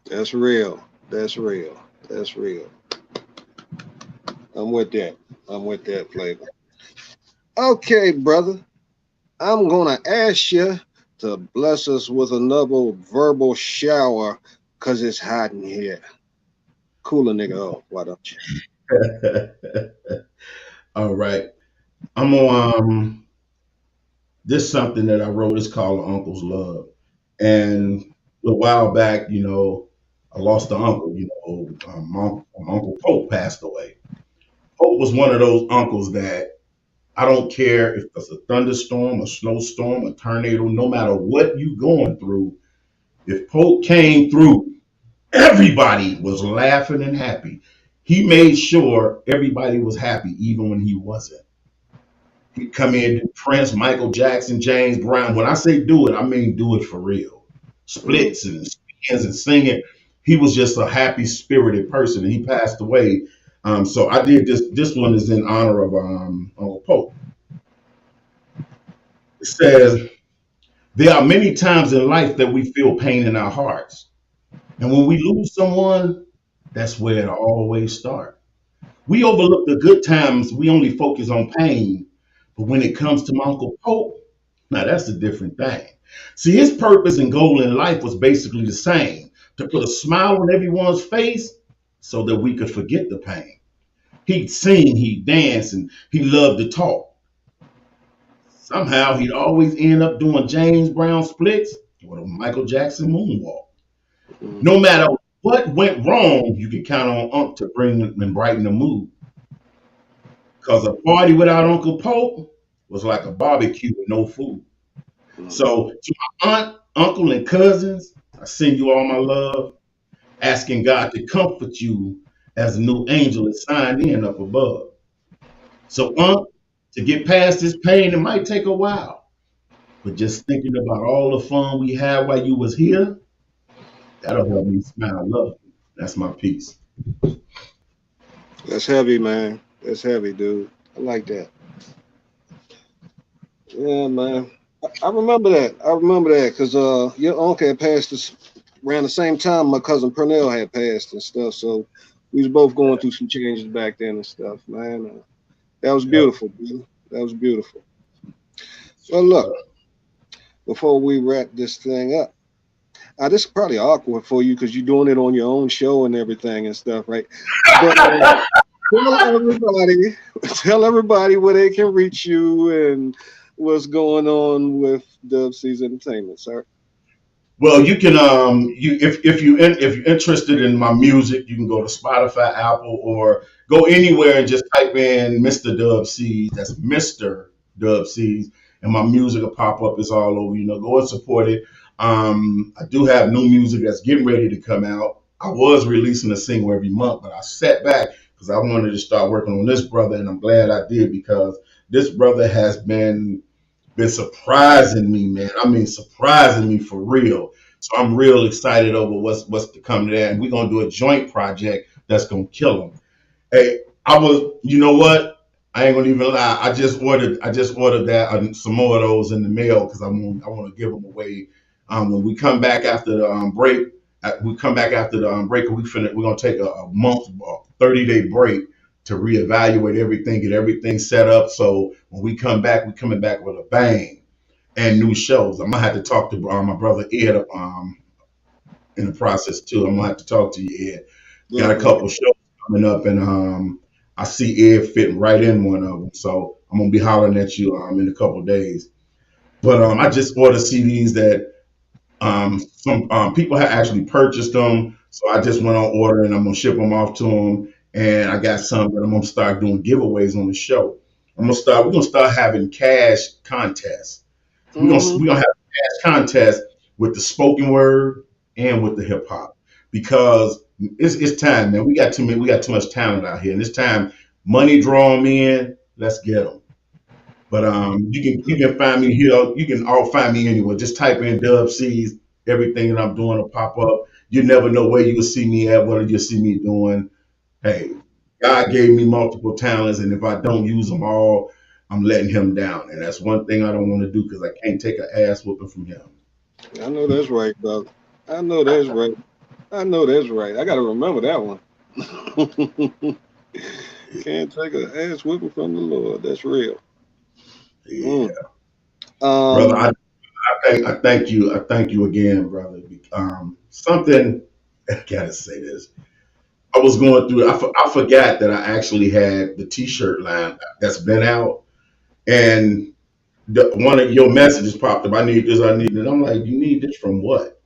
That's real. That's real. That's real. I'm with that. I'm with that flavor. Okay, brother. I'm gonna ask you to bless us with another verbal shower because it's hot in here. Cool a nigga off, why don't you? All right, I'm on. This is something that I wrote. It's called Uncle's Love, and a while back, I lost an uncle. My uncle Pope passed away. Pope was one of those uncles that I don't care if it's a thunderstorm, a snowstorm, a tornado, no matter what you going through. If Pope came through, everybody was laughing and happy. He made sure everybody was happy, even when he wasn't. He'd come in, do Prince, Michael Jackson, James Brown. When I say do it, I mean do it for real. Mm, Splits and spins and singing. He was just a happy spirited person, and he passed away. So I did this. This one is in honor of Uncle Pope. It says, there are many times in life that we feel pain in our hearts. And when we lose someone, that's where it always starts. We overlook the good times, we only focus on pain. But when it comes to my Uncle Pope, now that's a different thing. See, his purpose and goal in life was basically the same, to put a smile on everyone's face so that we could forget the pain. He'd sing, he'd dance, and he loved to talk. Somehow he'd always end up doing James Brown splits or a Michael Jackson moonwalk. mm, No matter what went wrong, you could count on Unc to bring and brighten the mood. Because a party without Uncle Pope was like a barbecue with no food. mm. So to my aunt, uncle, and cousins, I send you all my love, asking God to comfort you as a new angel is signed in up above. So Unc, to get past this pain, it might take a while. But just thinking about all the fun we had while you was here, that'll help me smile love. That's my piece. That's heavy, man. That's heavy, dude. I like that. Yeah, man. I remember that. I remember that because your uncle had passed us around the same time my cousin Pernell had passed and stuff. So we was both going through some changes back then and stuff, man. That was Yep. beautiful, dude. That was beautiful. Well, look, before we wrap this thing up, this is probably awkward for you because you're doing it on your own show and everything and stuff, right? But tell everybody, tell everybody where they can reach you and what's going on with Dub C's Entertainment, sir. Well, you can you if you're interested in my music, you can go to Spotify, Apple, or go anywhere and just type in Mr. Dub C's. That's Mr. Dub C's, and my music will pop up. It's all over. Go and support it. I do have new music that's getting ready to come out. I was releasing a single every month, but I sat back because I wanted to start working on this brother, and I'm glad I did because this brother has been surprising me, man. I mean, surprising me for real. So I'm real excited over what's to come to that, and we're gonna do a joint project that's gonna kill him. Hey, you know what? I ain't gonna even lie. I just ordered that some more of those in the mail because I want to give them away. When we come back after the break, we come back after the break. We're gonna take a month, 30-day break to reevaluate everything, get everything set up. So when we come back, we're coming back with a bang and new shows. I'm gonna have to talk to my brother Ed in the process too. I'm gonna have to talk to you, Ed. Got a Mm-hmm. couple shows coming up, and I see Ed fitting right in one of them. So I'm gonna be hollering at you in a couple days. But I just ordered CDs that some people have actually purchased them. So I just went on order, and I'm gonna ship them off to them. And I got some that I'm gonna start doing giveaways on the show. We're gonna start having cash contests. Mm-hmm. We're gonna have a cash contest with the spoken word and with the hip hop because it's time, man. We got too much talent out here, and it's time. Money draw 'em in. Let's get them. But you can find me here. You can all find me anywhere. Just type in Dub C's. Everything that I'm doing will pop up. You never know where you will see me at, what you see me doing. Hey, God gave me multiple talents, and if I don't use them all, I'm letting him down. And that's one thing I don't want to do because I can't take an ass whooping from him. I know that's right, brother. I know that's right. I know that's right. I got to remember that one. Can't take an ass whipping from the Lord. That's real. Mm. Yeah, brother. Um. I thank you again, brother. Something I gotta say this. I was going through. I forgot that I actually had the T-shirt line that's been out, and one of your messages popped up. I need this. I need it. I'm like, you need this from what?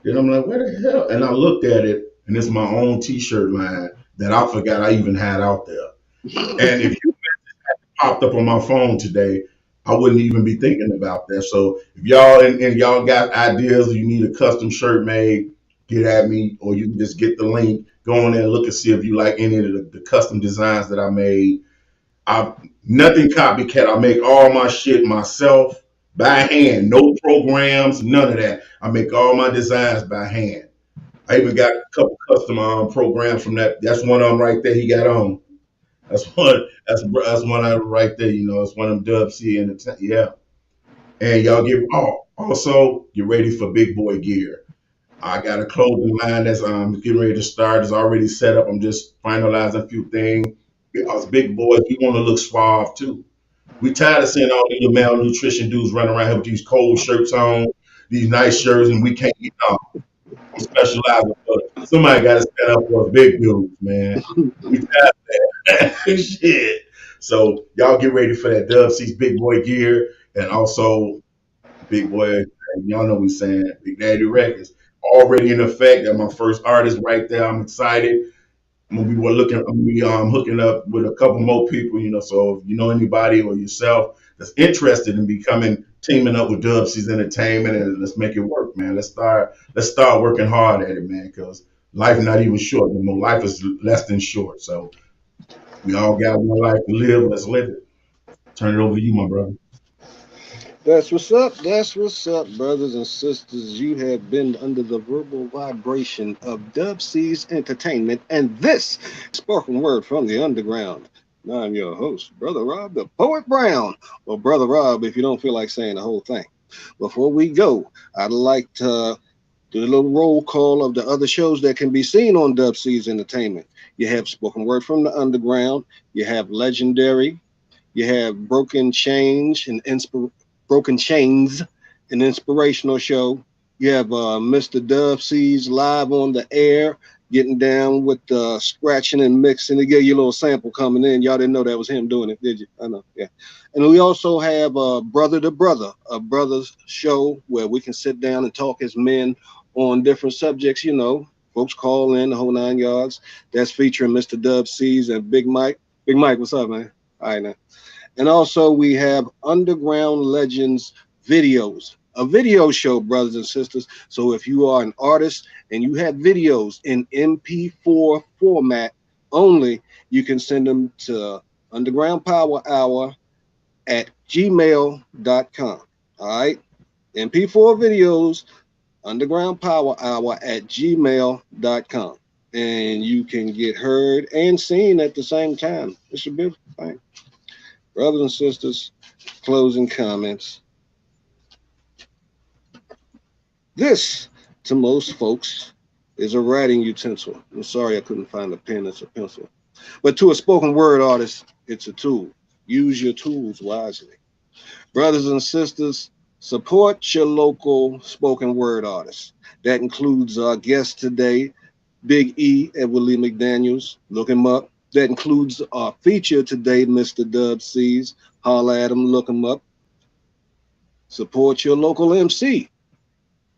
Then I'm like, where the hell? And I looked at it, and it's my own T-shirt line that I forgot I even had out there. And if you popped up on my phone today, I wouldn't even be thinking about that. So if y'all and y'all got ideas, you need a custom shirt made, get at me, or you can just get the link. Go on there and look and see if you like any of the custom designs that I made. I Nothing copycat. I make all my shit myself by hand. No programs, none of that. I make all my designs by hand. I even got a couple custom programs from that. That's one of them right there. He got on. That's one. That's one of them right there. It's one of them Dub C and yeah. And y'all also get ready for big boy gear. I got a clothing line that's getting ready to start. It's already set up. I'm just finalizing a few things. Us big boys, we want to look suave too. We tired of seeing all these malnutrition dudes running around here with these cold shirts on, these nice shirts, and we can't get off. I'm specializing for somebody got to stand up for us big dudes, man. We tired of that. Shit. So y'all get ready for that Dub C's big boy gear and also big boy. Y'all know we saying Big Daddy Records already in effect. Got my first artist right there. I'm excited. I'm gonna be hooking up with a couple more people, So if you know anybody or yourself that's interested in becoming teaming up with Dub C's Entertainment, and let's make it work, man. Let's start working hard at it, man, because life not even short no more. Life is less than short. So we all got one life to live. Let's live it. Turn it over to you, my brother. That's what's up. That's what's up, brothers and sisters. You have been under the verbal vibration of Dub C's Entertainment, and this spoken word from the underground. I'm your host, Brother Rob, the Poet Brown. Well, Brother Rob, if you don't feel like saying the whole thing. Before we go, I'd like to do a little roll call of the other shows that can be seen on Dub C's Entertainment. You have Spoken Word from the Underground. You have Legendary. You have Broken Chains, an inspirational show. You have Mr. Dub C's live on the air, getting down with the scratching and mixing to get you a little sample coming in. Y'all didn't know that was him doing it, did you? I know, yeah. And we also have Brother to Brother, a brother's show where we can sit down and talk as men on different subjects. Folks call in the whole 9 yards. That's featuring Mr. Dub C's and Big Mike. Big Mike, what's up, man? All right, now. And also we have Underground Legends videos, a video show, brothers and sisters. So if you are an artist and you have videos in MP4 format only, you can send them to Underground Power Hour at gmail.com. All right. MP4 videos, Underground Power Hour at gmail.com. And you can get heard and seen at the same time. It's a beautiful thing. Brothers and sisters, closing comments. This, to most folks, is a writing utensil. I'm sorry I couldn't find a pen that's a pencil. But to a spoken word artist, it's a tool. Use your tools wisely. Brothers and sisters, support your local spoken word artists. That includes our guest today, Big E, Edward Lee McDaniels. Look him up. That includes our feature today, Mr. Dub C's. Holla at him, look him up. Support your local MC.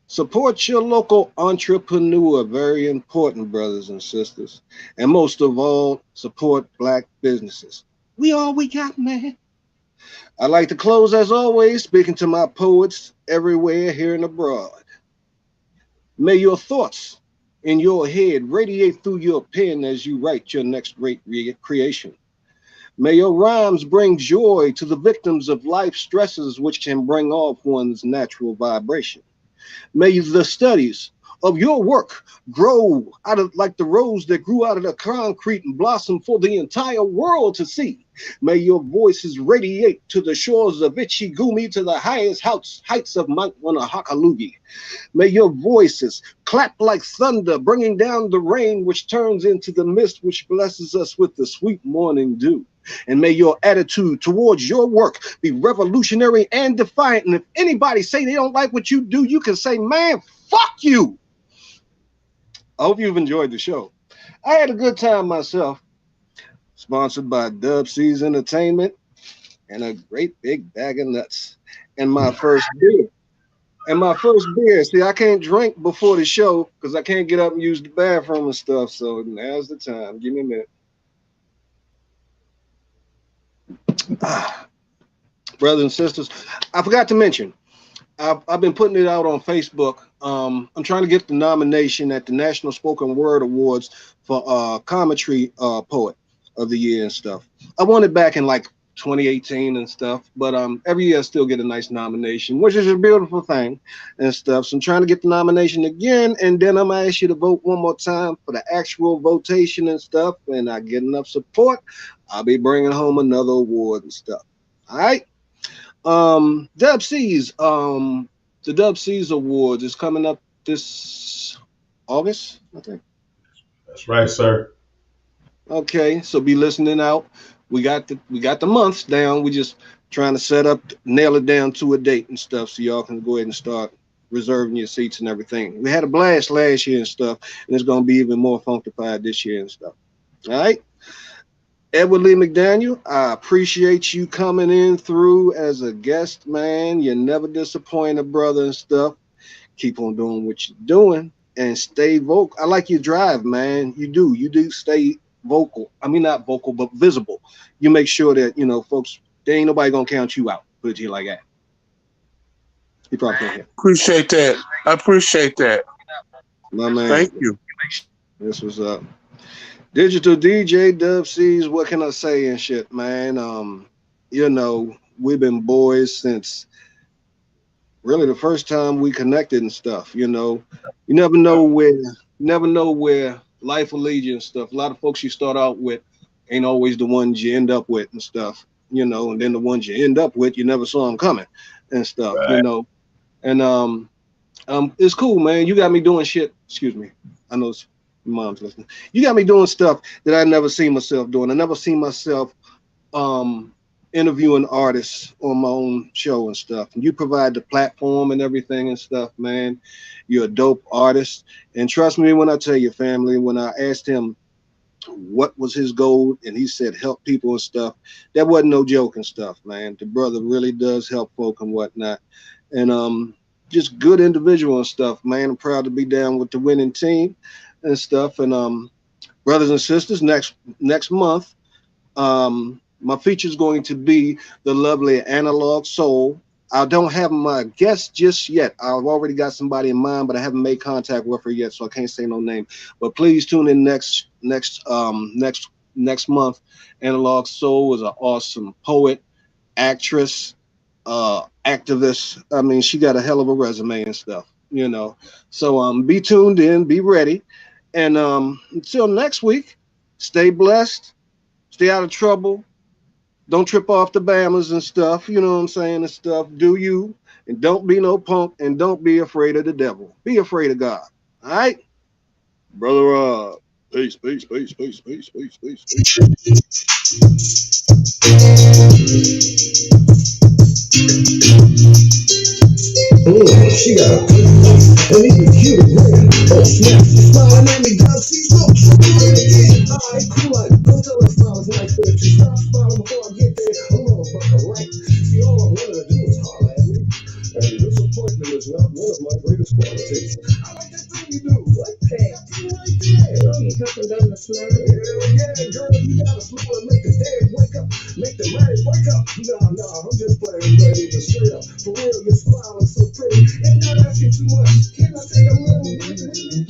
Support your local entrepreneur. Very important, brothers and sisters. And most of all, support Black businesses. We all we got, man. I'd like to close, as always, speaking to my poets everywhere, here and abroad. May your thoughts in your head radiate through your pen as you write your next great creation. May your rhymes bring joy to the victims of life stresses which can bring off one's natural vibration. May the studies of your work grow out of like the rose that grew out of the concrete and blossom for the entire world to see. May your voices radiate to the shores of Ichigumi, to the highest heights of Mount Wanahakalugi. May your voices clap like thunder, bringing down the rain which turns into the mist which blesses us with the sweet morning dew. And may your attitude towards your work be revolutionary and defiant. And if anybody say they don't like what you do, you can say, man, fuck you. I hope you've enjoyed the show. I had a good time myself. Sponsored by Dub C's Entertainment and a great big bag of nuts. And my first beer. See, I can't drink before the show because I can't get up and use the bathroom and stuff. So now's the time. Give me a minute. Brothers and sisters, I forgot to mention, I've been putting it out on Facebook. I'm trying to get the nomination at the National Spoken Word Awards for Commentary Poet of the Year and stuff. I won it back in like 2018 and stuff, but every year I still get a nice nomination, which is a beautiful thing and stuff. So I'm trying to get the nomination again, and then I'm gonna ask you to vote one more time for the actual votation and stuff. And I get enough support, I'll be bringing home another award and stuff. All right. Dub C's, the Dub C's Awards is coming up this August, I think. That's right, sir. Okay, so be listening out. We got the months down. We just trying to set up, nail it down to a date and stuff, so y'all can go ahead and start reserving your seats and everything. We had a blast last year and stuff, and it's gonna be even more funkified this year and stuff. All right. Edward Lee McDaniel, I appreciate you coming in through as a guest, man. You're never disappointed, brother, and stuff. Keep on doing what you're doing and stay vocal. I like your drive, man. You do stay vocal. I mean, not vocal, but visible. You make sure that, folks, there ain't nobody gonna count you out. Put it to you like that. You probably can't hear. Appreciate that. I appreciate that. My man. Thank you. This was Digital DJ Dub C's, what can I say and shit, man? We've been boys since really the first time we connected and stuff. You never know where life will lead you and stuff. A lot of folks you start out with ain't always the ones you end up with and stuff, and then the ones you end up with, you never saw them coming and stuff, Right. And it's cool, man. You got me doing shit. Excuse me. I know your mom's listening. You got me doing stuff that I never seen myself doing. I never seen myself um interviewing artists on my own show and stuff. And you provide the platform and everything and stuff, man. You're a dope artist. And trust me when I tell you, family, when I asked him what was his goal and he said help people and stuff, that wasn't no joke and stuff, man. The brother really does help folk and whatnot. And just good individual and stuff, man. I'm proud to be down with the winning team and stuff. And brothers and sisters, next month, my feature is going to be the lovely Analog Soul. I don't have my guest just yet. I've already got somebody in mind, but I haven't made contact with her yet, so I can't say no name. But please tune in next month. Analog Soul is an awesome poet, actress, activist. I mean, she got a hell of a resume and stuff. So be tuned in, be ready, and until next week, stay blessed, stay out of trouble. Don't trip off the Bamas and stuff, you know what I'm saying, and stuff. Do you, and don't be no punk, and don't be afraid of the devil. Be afraid of God. All right? Brother, peace, peace, peace, peace, peace, peace, peace, She got a good look, and even cute ring. Oh snap, she's smiling at me, dog. She's no trouble again. Alright, cool, don't tell her smiles like that. She stop smiling before I get there. I'm gonna fuck her right. See, all I wanted to do was holler at me. And disappointment is not one of my greatest qualities. I like that thing you do. What that? Do right there. Oh, you talking about the smile? Yeah, girl, you gotta smile and make the dead wake up. Make the married wake up. Nah, I'm just playing ready to straight up. For real, you're smiling so pretty. And not asking too much. Can I take a little bit with me?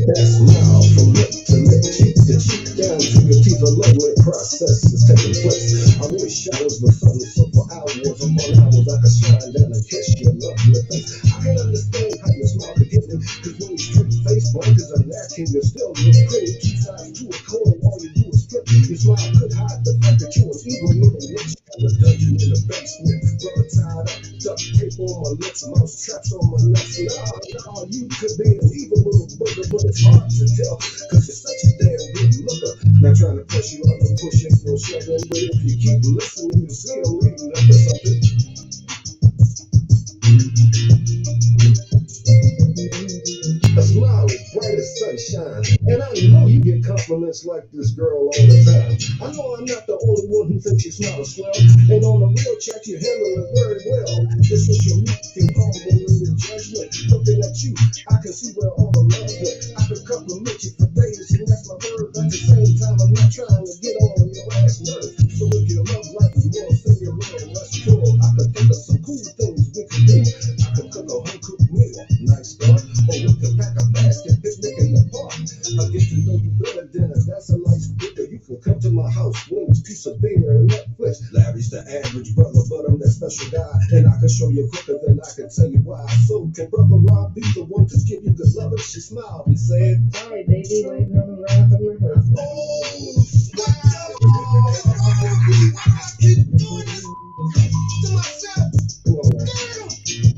That smile from lip to lip, cheek to cheek, down to your teeth, a lovely process is taking place. I wish I was the sun, so for hours upon hours I could shine down and kiss your lovely face. I can understand how your smile could get me, cause when you strip face blank as a napkin, you still look pretty. Two sides to a coin, all you do is flip. Your smile could hide the fact that you're an evil little witch. Got a dungeon in the basement, brother tied up, duct tape on my lips, mouse traps on my nuts. Nah, you could be an evil little booger, but it's hard to tell, cause you're such a damn good looker. Not trying to push you up and push it, no shoving, but if you keep listening, you see I'm leading up to something. A smile is bright as sunshine, and I know you get compliments like this girl all the time. I know I'm not the only one who thinks you smile swell, and on the real check you handle it very well. This was your meek and humble in your judgment. Looking at you, I can see where all the love went. I could compliment you for days, and that's my word. At the same time, I'm not trying to get on your last nerve. So if your love life is more singular and less pure, I could think of some cool things we could do. I could cook a home cooked meal, nice start, or we could pack a basket, picnic in the park. I get to know you better than if that's a nice bigger. You can come to my house, wings, piece of beer, and Netflix. Larry's the average brother, but I'm that special guy, and I can show you quicker than I can tell you why. So can brother Rob be the one to give you good loving? She smiled and said, "Sorry, baby, waiting on the ride from my husband." I keep doing this to myself. Come on, man.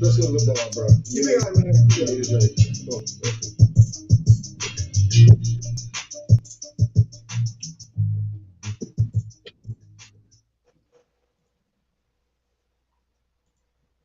Let's go to the bar, bro. You be all right, man.